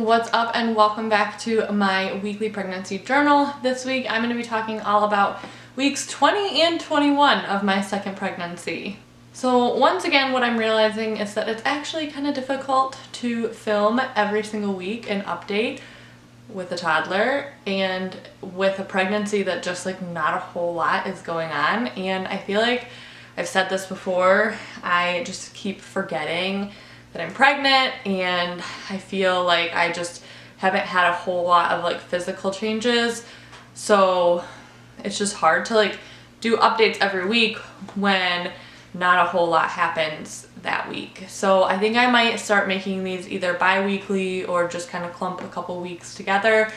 What's up and welcome back to my weekly pregnancy journal. This week I'm going to be talking all about weeks 20 and 21 of my second pregnancy. So once again what I'm realizing is that it's actually kind of difficult to film every single week an update with a toddler and with a pregnancy that just like not a whole lot is going on, and I feel like I've said this before, I just keep forgetting that I'm pregnant, and I feel like I just haven't had a whole lot of like physical changes, so it's just hard to like do updates every week when not a whole lot happens that week. So I think I might start making these either bi-weekly or just kind of clump a couple weeks together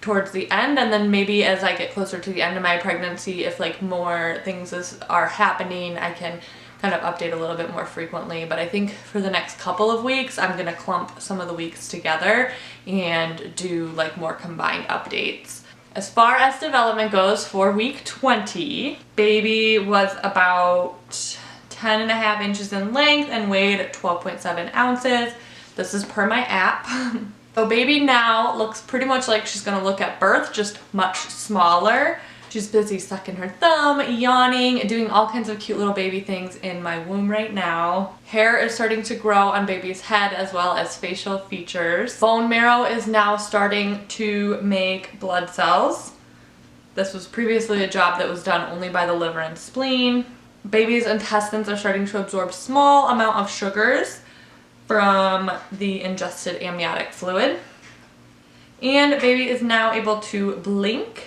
towards the end, and then maybe as I get closer to the end of my pregnancy, if like more things are happening, I can kind of update a little bit more frequently. But I think for the next couple of weeks I'm gonna clump some of the weeks together and do like more combined updates. As far as development goes, for week 20, baby was about 10.5 inches in length and weighed 12.7 ounces. This is per my app. So baby now looks pretty much like she's gonna look at birth, just much smaller. She's busy sucking her thumb, yawning, doing all kinds of cute little baby things in my womb right now. Hair is starting to grow on baby's head as well as facial features. Bone marrow is now starting to make blood cells. This was previously a job that was done only by the liver and spleen. Baby's intestines are starting to absorb small amount of sugars from the ingested amniotic fluid. And baby is now able to blink,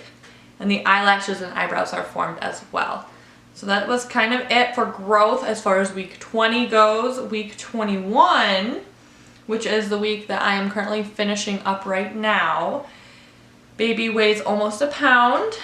and the eyelashes and eyebrows are formed as well. So that was kind of it for growth as far as week 20 goes. Week 21, which is the week that I am currently finishing up right now, baby weighs almost a pound.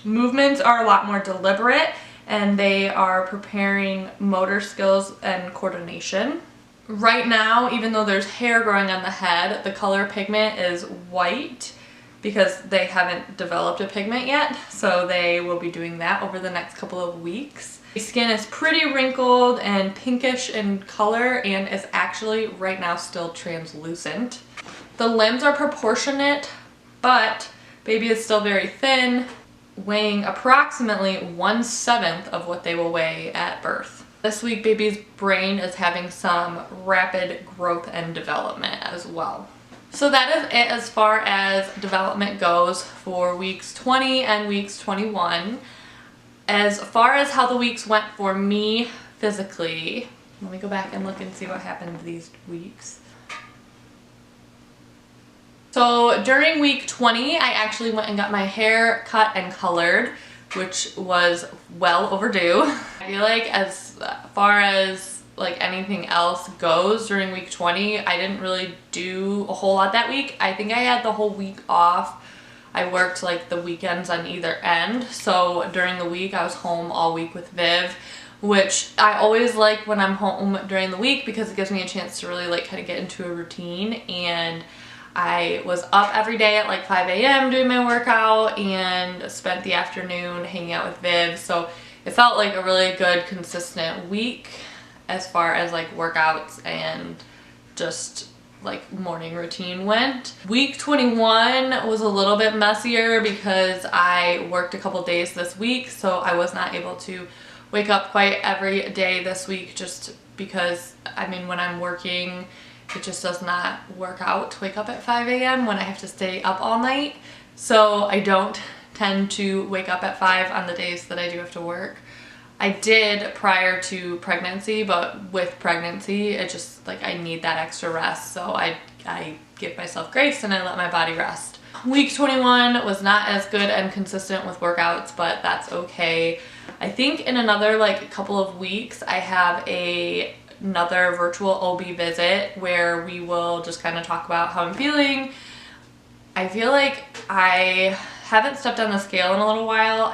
Movements are a lot more deliberate, and they are preparing motor skills and coordination. Right now, even though there's hair growing on the head, the color pigment is white because they haven't developed a pigment yet, so they will be doing that over the next couple of weeks. The skin is pretty wrinkled and pinkish in color and is actually right now still translucent. The limbs are proportionate, but baby is still very thin, weighing approximately 1/7 of what they will weigh at birth. This week baby's brain is having some rapid growth and development as well. So that is it as far as development goes for weeks 20 and weeks 21. As far as how the weeks went for me physically, let me go back and look and see what happened these weeks. So during week 20, I actually went and got my hair cut and colored, which was well overdue. I feel like as far as like anything else goes during week 20, I didn't really do a whole lot that week. I think I had the whole week off. I worked like the weekends on either end, so during the week I was home all week with Viv, which I always like when I'm home during the week because it gives me a chance to really like kind of get into a routine. And I was up every day at like 5 a.m. doing my workout and spent the afternoon hanging out with Viv, so it felt like a really good consistent week as far as like workouts and just like morning routine went. Week 21 was a little bit messier because I worked a couple days this week, so I was not able to wake up quite every day this week just because, I mean, when I'm working, it just does not work out to wake up at 5 a.m. when I have to stay up all night. So I don't tend to wake up at 5 on the days that I do have to work. I did prior to pregnancy, but with pregnancy, it just like I need that extra rest, so I give myself grace and I let my body rest. Week 21 was not as good and consistent with workouts, but that's okay. I think in another like couple of weeks, I have another virtual OB visit where we will just kind of talk about how I'm feeling. I feel like I haven't stepped on the scale in a little while.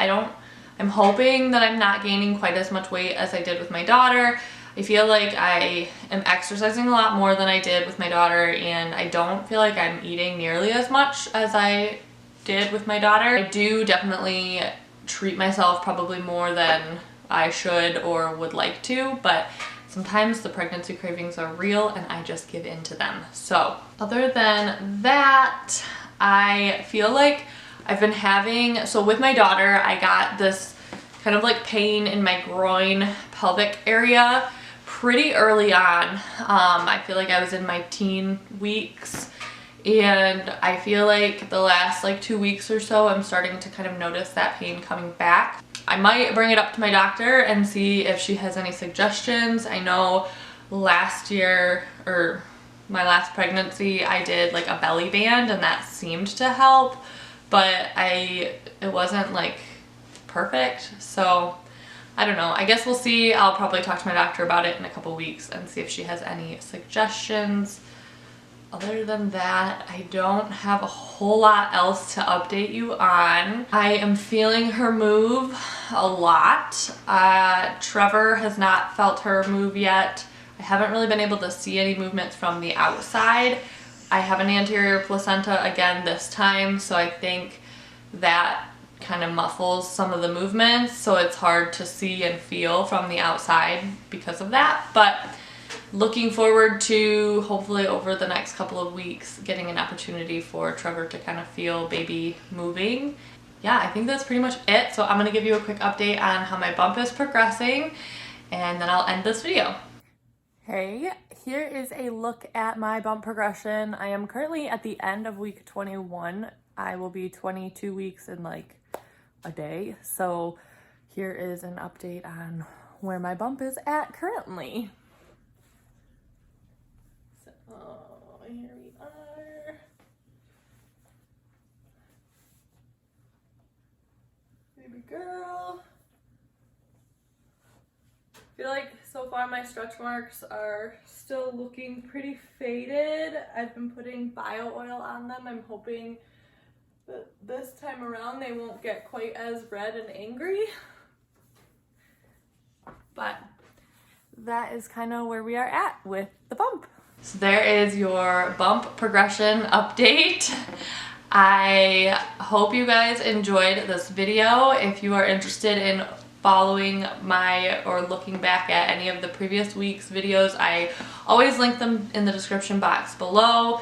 I'm hoping that I'm not gaining quite as much weight as I did with my daughter. I feel like I am exercising a lot more than I did with my daughter, and I don't feel like I'm eating nearly as much as I did with my daughter. I do definitely treat myself probably more than I should or would like to, but sometimes the pregnancy cravings are real and I just give in to them. So other than that, I feel like I've been having, so with my daughter, I got this kind of like pain in my groin pelvic area pretty early on. I feel like I was in my teen weeks, and I feel like the last like 2 weeks or so, I'm starting to kind of notice that pain coming back. I might bring it up to my doctor and see if she has any suggestions. I know last year, or my last pregnancy, I did like a belly band and that seemed to help, but it wasn't like perfect. So I don't know. I guess we'll see. I'll probably talk to my doctor about it in a couple weeks and see if she has any suggestions. Other than that, I don't have a whole lot else to update you on. I am feeling her move a lot. Trevor has not felt her move yet. I haven't really been able to see any movements from the outside. I have an anterior placenta again this time, so I think that kind of muffles some of the movements, so it's hard to see and feel from the outside because of that. But looking forward to hopefully over the next couple of weeks getting an opportunity for Trevor to kind of feel baby moving. Yeah, I think that's pretty much it. So I'm going to give you a quick update on how my bump is progressing, and then I'll end this video. Hey, here is a look at my bump progression. I am currently at the end of week 21. I will be 22 weeks in like a day. So here is an update on where my bump is at currently. So here we are. Baby girl. I feel like so far my stretch marks are still looking pretty faded. I've been putting bio oil on them. I'm hoping that this time around they won't get quite as red and angry. But that is kind of where we are at with the bump. So there is your bump progression update. I hope you guys enjoyed this video. If you are interested in following or looking back at any of the previous week's videos, I always link them in the description box below.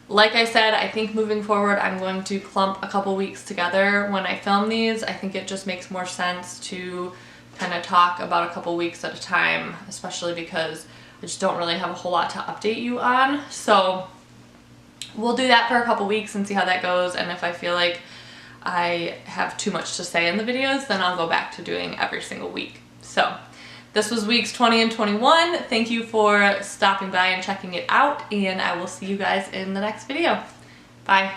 Like I said, I think moving forward I'm going to clump a couple weeks together when I film these. I think it just makes more sense to kind of talk about a couple weeks at a time, especially because I just don't really have a whole lot to update you on. So we'll do that for a couple weeks and see how that goes, and if I feel like I have too much to say in the videos, then I'll go back to doing every single week. So this was weeks 20 and 21. Thank you for stopping by and checking it out, and I will see you guys in the next video. Bye.